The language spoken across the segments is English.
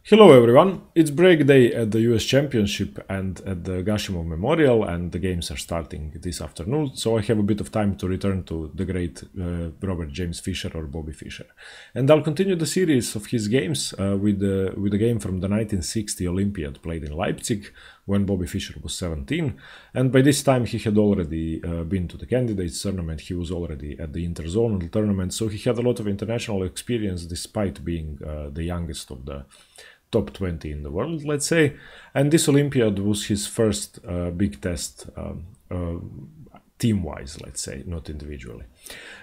Hello everyone, it's break day at the US Championship and at the Gashimov Memorial, and the games are starting this afternoon, so I have a bit of time to return to the great Robert James Fischer or Bobby Fischer. And I'll continue the series of his games with a game from the 1960 Olympiad played in Leipzig when Bobby Fischer was 17, and by this time he had already been to the candidates tournament. He was already at the interzonal tournament, so he had a lot of international experience despite being the youngest of the top 20 in the world, let's say. And this Olympiad was his first big test team-wise, let's say, not individually.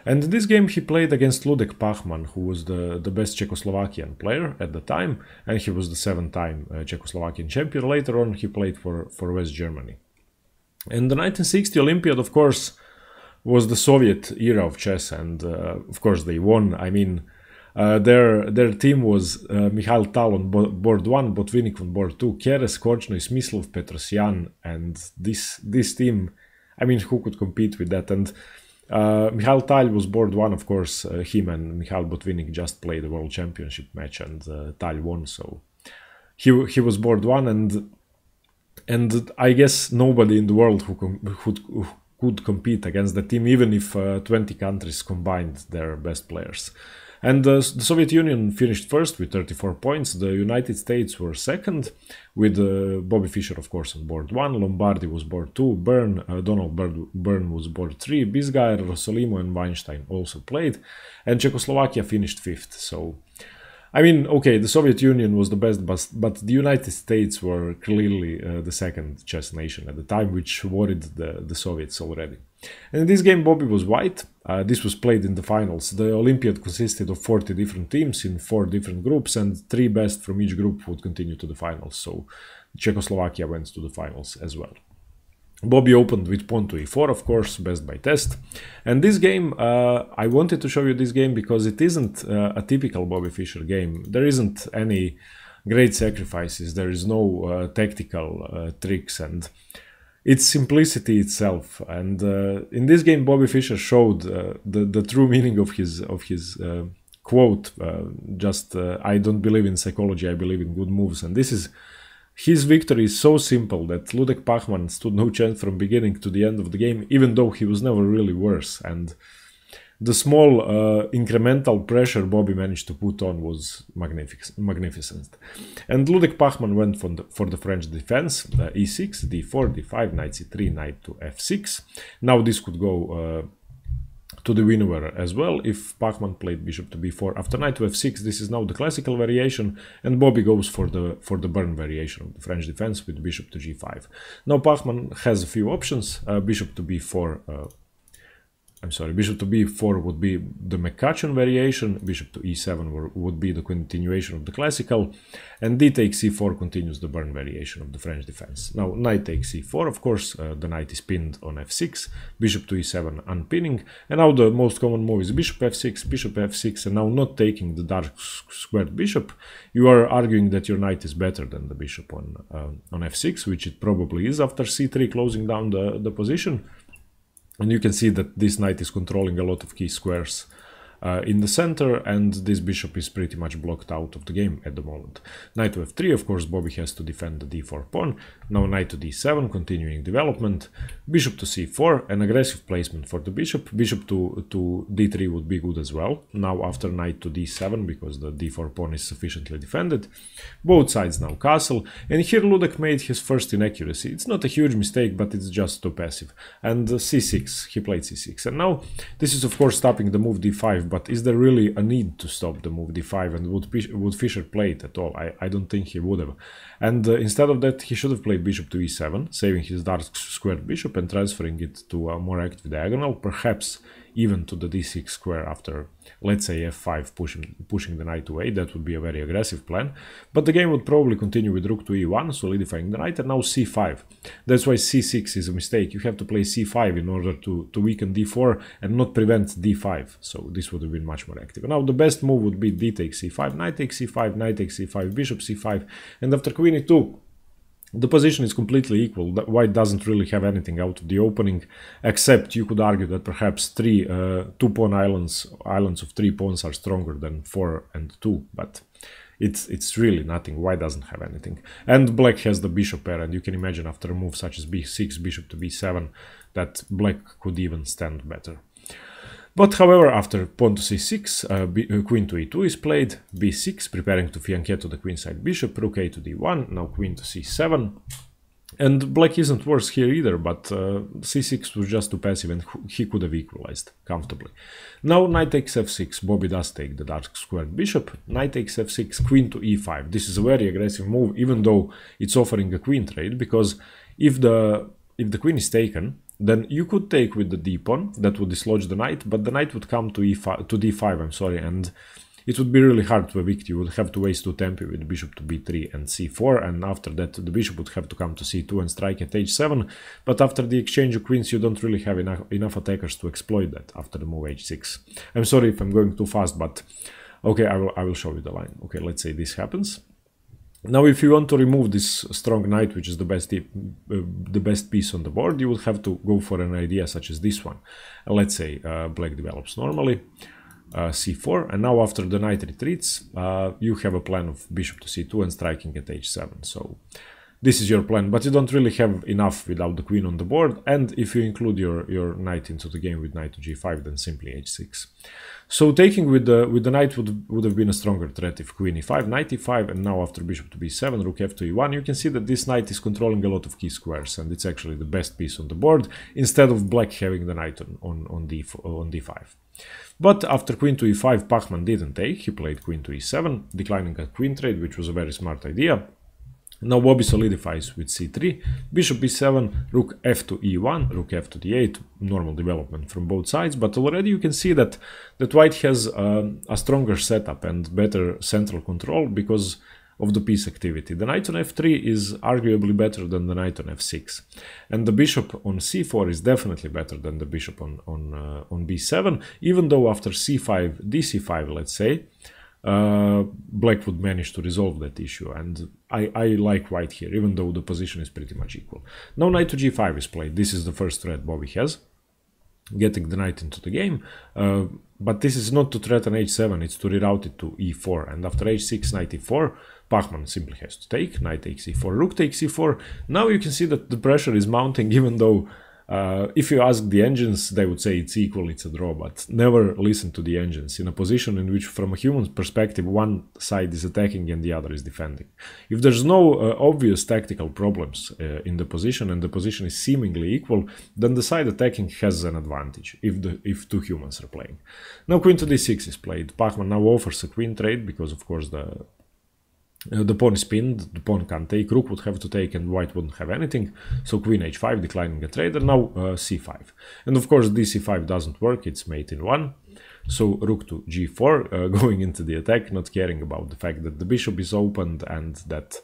And in this game he played against Ludek Pachman, who was the best Czechoslovakian player at the time, and he was the 7-time Czechoslovakian champion. Later on he played for West Germany. And the 1960 Olympiad, of course, was the Soviet era of chess, and of course they won. I mean, their team was Mikhail Tal on board 1, Botvinnik on board 2, Keres, Korchnoi, Smyslov, Petrosian, and this team, I mean, who could compete with that? And Mikhail Tal was board 1, of course. Him and Mikhail Botvinnik just played the World Championship match, and Tal won, so he was board 1, and I guess nobody in the world who could compete against the team, even if 20 countries combined their best players. And the Soviet Union finished first with 34 points. The United States were second, with Bobby Fischer, of course, on board 1. Lombardi was board 2. Donald Byrne was board 3. Bisgeier, Rossolimo, and Weinstein also played. And Czechoslovakia finished 5th. So, I mean, okay, the Soviet Union was the best, but the United States were clearly the second chess nation at the time, which worried the Soviets already. And in this game, Bobby was white. This was played in the finals. The Olympiad consisted of 40 different teams in 4 different groups, and 3 best from each group would continue to the finals. So Czechoslovakia went to the finals as well. Bobby opened with pawn to e4, of course, best by test. And this game, I wanted to show you this game because it isn't a typical Bobby Fischer game. There isn't any great sacrifices. There is no tactical tricks, and it's simplicity itself. And in this game, Bobby Fischer showed the true meaning of his quote. I don't believe in psychology, I believe in good moves. And this is his victory is so simple that Ludek Pachman stood no chance from beginning to the end of the game, even though he was never really worse. And the small incremental pressure Bobby managed to put on was magnificent. And Ludek Pachman went for the French defense, e6, d4, d5, knight c3, knight to f6. Now this could go to the winner as well if Pachman played bishop to b4. After knight to f6, this is now the classical variation, and Bobby goes for the Byrne variation of the French defense with bishop to g5. Now Pachman has a few options. Bishop to b4. Bishop to b4 would be the McCutcheon variation, bishop to e7 would be the continuation of the classical, and d takes c4 continues the Byrne variation of the French defense. Now knight takes c4, of course, the knight is pinned on f6, bishop to e7 unpinning, and now the most common move is bishop f6, and now not taking the dark squared bishop, you are arguing that your knight is better than the bishop on f6, which it probably is after c3 closing down the position. And you can see that this knight is controlling a lot of key squares in the center, and this bishop is pretty much blocked out of the game at the moment. Knight to f3, of course, Bobby has to defend the d4 pawn. Now knight to d7, continuing development. Bishop to c4, an aggressive placement for the bishop. Bishop to d3 would be good as well. Now after knight to d7, because the d4 pawn is sufficiently defended. Both sides now castle, and here Ludek made his first inaccuracy. It's not a huge mistake, but it's just too passive. And c6, he played c6. And now this is of course stopping the move d5, but is there really a need to stop the move d5, and would Fischer play it at all? I don't think he would have. And instead of that, he should have played bishop to e7, saving his dark squared bishop and transferring it to a more active diagonal, perhaps even to the d6 square after, let's say, f5, pushing the knight to a. That would be a very aggressive plan. But the game would probably continue with rook to e1, solidifying the knight, and now c5. That's why c6 is a mistake. You have to play c5 in order to weaken d4 and not prevent d5. So this would have been much more active. Now the best move would be d takes c5, knight takes c5, knight takes c5, bishop c5, and after queen e2, the position is completely equal. White doesn't really have anything out of the opening, except you could argue that perhaps 2 pawn islands of 3 pawns are stronger than 4 and 2, but It's really nothing. White doesn't have anything. And black has the bishop pair, and you can imagine after a move such as b6, bishop to b7, that black could even stand better. But however, after pawn to c6, queen to e2 is played, b6, preparing to fianchetto the queenside bishop, rook a to d1, now queen to c7. And black isn't worse here either, but c6 was just too passive and he could have equalized comfortably. Now knight takes f6, Bobby does take the dark squared bishop, knight takes f6, queen to e5. This is a very aggressive move, even though it's offering a queen trade, because if the queen is taken, then you could take with the d pawn, that would dislodge the knight, but the knight would come to d5, I'm sorry, and it would be really hard to evict. You would have to waste 2 tempi with bishop to b3 and c4, and after that the bishop would have to come to c2 and strike at h7, but after the exchange of queens you don't really have enough attackers to exploit that after the move h6. I'm sorry if I'm going too fast, but okay, I will show you the line. Okay, let's say this happens. Now, if you want to remove this strong knight, which is the best piece on the board, you would have to go for an idea such as this one. Let's say black develops normally, c4, and now after the knight retreats, you have a plan of bishop to c2 and striking at h7. So this is your plan, but you don't really have enough without the queen on the board, and if you include your knight into the game with knight to g5, then simply h6. So taking with the knight would have been a stronger threat if queen e5, knight e5, and now after bishop to b7, rook f to e1, you can see that this knight is controlling a lot of key squares, and it's actually the best piece on the board, instead of black having the knight on d5. But after queen to e5, Pachman didn't take, he played queen to e7, declining a queen trade, which was a very smart idea. Now Bobby solidifies with c3, bishop b7, rook f to e1, rook f to d8, normal development from both sides, but already you can see that white has a stronger setup and better central control because of the piece activity. The knight on f3 is arguably better than the knight on f6, and the bishop on c4 is definitely better than the bishop on b7, even though after c5, dc5, let's say, black would manage to resolve that issue, and I like white here, even though the position is pretty much equal. Now knight to g5 is played. This is the first threat Bobby has, getting the knight into the game, but this is not to threaten h7, it's to reroute it to e4, and after h6, knight e4, Pachman simply has to take, knight takes e4, rook takes e4. Now you can see that the pressure is mounting, even though if you ask the engines, they would say it's equal, it's a draw, but never listen to the engines in a position in which, from a human perspective, one side is attacking and the other is defending. If there's no obvious tactical problems in the position and the position is seemingly equal, then the side attacking has an advantage if two humans are playing. Now queen to d6 is played. Pachman now offers a queen trade because, of course, the pawn is pinned, the pawn can't take, rook would have to take and white wouldn't have anything, so queen h5, declining a trade, and now c5. And of course dc5 doesn't work, it's mate in 1, so rook to g4, going into the attack, not caring about the fact that the bishop is opened and that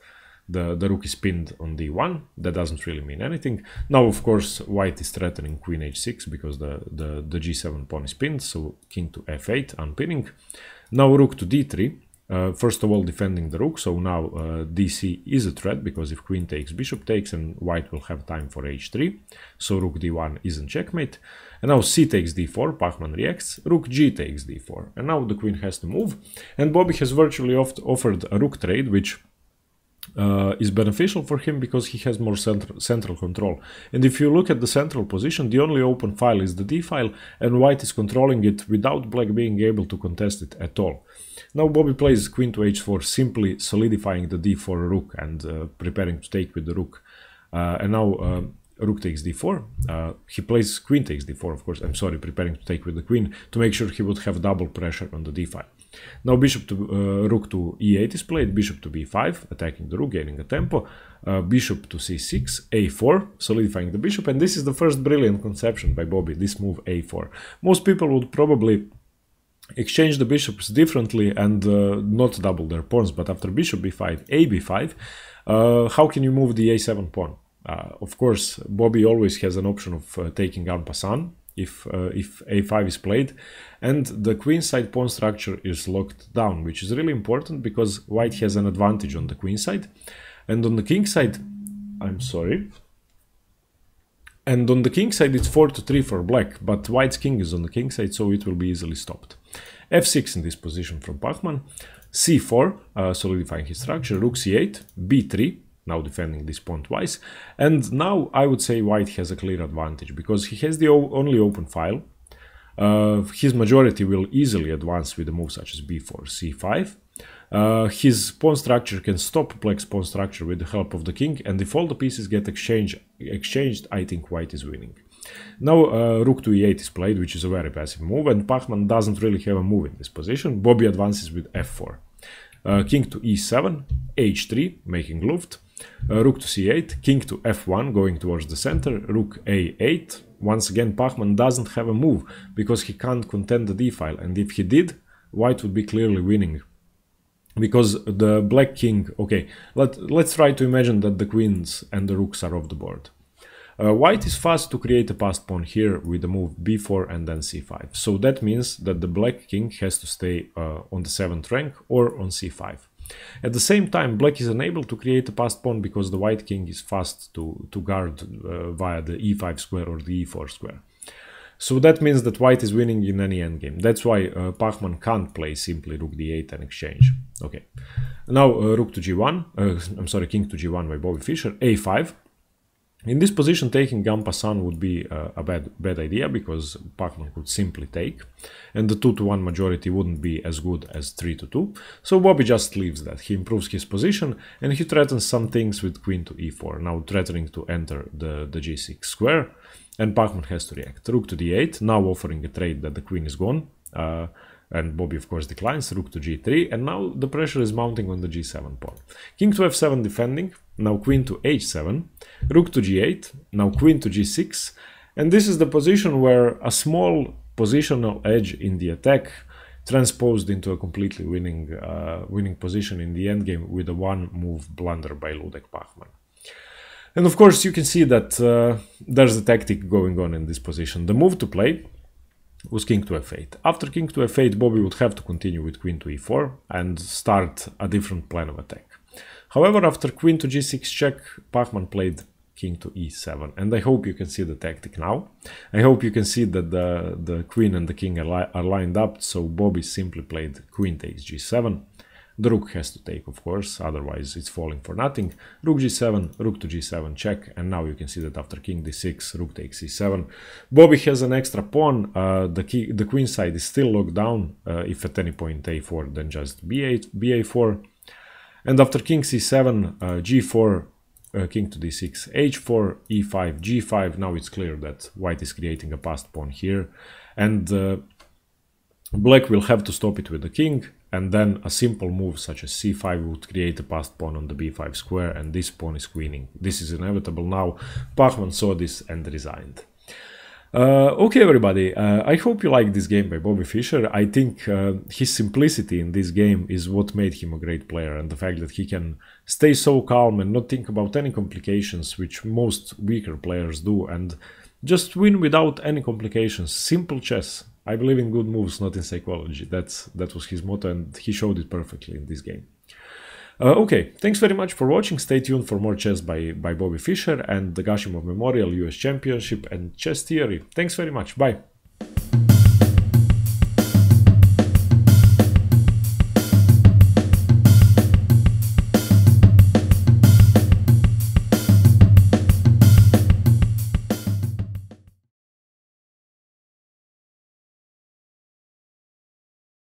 the rook is pinned on d1, that doesn't really mean anything. Now of course white is threatening queen h6 because the g7 pawn is pinned, so king to f8, unpinning. Now rook to d3. First of all, defending the rook, so now dc is a threat, because if queen takes, bishop takes, and white will have time for h3, so rook d1 isn't checkmate. And now c takes d4, Pachman reacts, rook g takes d4, and now the queen has to move, and Bobby has virtually offered a rook trade, which is beneficial for him because he has more central control. And if you look at the central position, the only open file is the d file, and white is controlling it without black being able to contest it at all. Now Bobby plays queen to h4, simply solidifying the d4 rook and preparing to take with the rook. And now rook takes d4. He plays queen takes d4, of course, I'm sorry, preparing to take with the queen to make sure he would have double pressure on the d file. Now bishop to rook to e8 is played, bishop to b5, attacking the rook, gaining a tempo, bishop to c6, a4, solidifying the bishop, and this is the first brilliant conception by Bobby, this move a4. Most people would probably exchange the bishops differently and not double their pawns, but after bishop b5, a b5, how can you move the a7 pawn? Of course, Bobby always has an option of taking en passant if a5 is played, and the queenside pawn structure is locked down, which is really important because white has an advantage on the queen side, and on the king side, I'm sorry, And on the king side it's 4-3 for black, but white's king is on the king side, so it will be easily stopped. f6 in this position from Pachman, c4, solidifying his structure, rook c8, b3, now defending this pawn twice, and now I would say white has a clear advantage, because he has the only open file. His majority will easily advance with a move such as b4, c5. His pawn structure can stop black's pawn structure with the help of the king, and if all the pieces get exchanged, I think white is winning. Now rook to e8 is played, which is a very passive move, and Pachman doesn't really have a move in this position. Bobby advances with f4. King to e7, h3, making luft. Rook to c8, king to f1, going towards the center, rook a8. Once again, Pachman doesn't have a move, because he can't contend the d-file, and if he did, white would be clearly winning. Because the black king, okay, let's try to imagine that the queens and the rooks are off the board. White is fast to create a passed pawn here with the move b4 and then c5. So that means that the black king has to stay on the 7th rank or on c5. At the same time, black is unable to create a passed pawn because the white king is fast to guard via the e5 square or the e4 square. So that means that white is winning in any endgame. That's why Pachman can't play simply rook d8 and exchange. Okay. Now rook to g1, I'm sorry, king to g1 by Bobby Fischer, a5. In this position, taking en passant would be a bad idea, because Pachman could simply take, and the 2-1 majority wouldn't be as good as 3-2. So Bobby just leaves that. He improves his position, and he threatens some things with queen to e4, now threatening to enter the g6 square, and Pachman has to react. Rook to d8, now offering a trade that the queen is gone, and Bobby of course declines. Rook to g3, and now the pressure is mounting on the g7 pawn. King to f7 defending, now queen to h7, rook to g8, now queen to g6, and this is the position where a small positional edge in the attack transposed into a completely winning position in the endgame with a one-move blunder by Ludek Pachman. And of course you can see that there's a tactic going on in this position. The move to play was king to f8. After king to f8, Bobby would have to continue with queen to e4 and start a different plan of attack. However, after queen to g6 check, Pachman played king to e7, and I hope you can see the tactic now. I hope you can see that the queen and the king are lined up, so Bobby simply played queen takes g7. The rook has to take, of course, otherwise it's falling for nothing. Rook g7, rook to g7 check, and now you can see that after king d6, rook takes c7. Bobby has an extra pawn, the queen side is still locked down, if at any point a4, then just ba4. And after king c7, g4, king to d6, h4, e5, g5, now it's clear that white is creating a passed pawn here, and black will have to stop it with the king, and then a simple move such as c5 would create a passed pawn on the b5 square, and this pawn is queening. This is inevitable now. Pachman saw this and resigned. Okay, everybody, I hope you liked this game by Bobby Fischer. I think his simplicity in this game is what made him a great player, and the fact that he can stay so calm and not think about any complications, which most weaker players do, and just win without any complications. Simple chess. I believe in good moves, not in psychology. That was his motto, and he showed it perfectly in this game. Okay, thanks very much for watching. Stay tuned for more chess by Bobby Fischer and the Gashimov Memorial US Championship and Chess Theory. Thanks very much. Bye.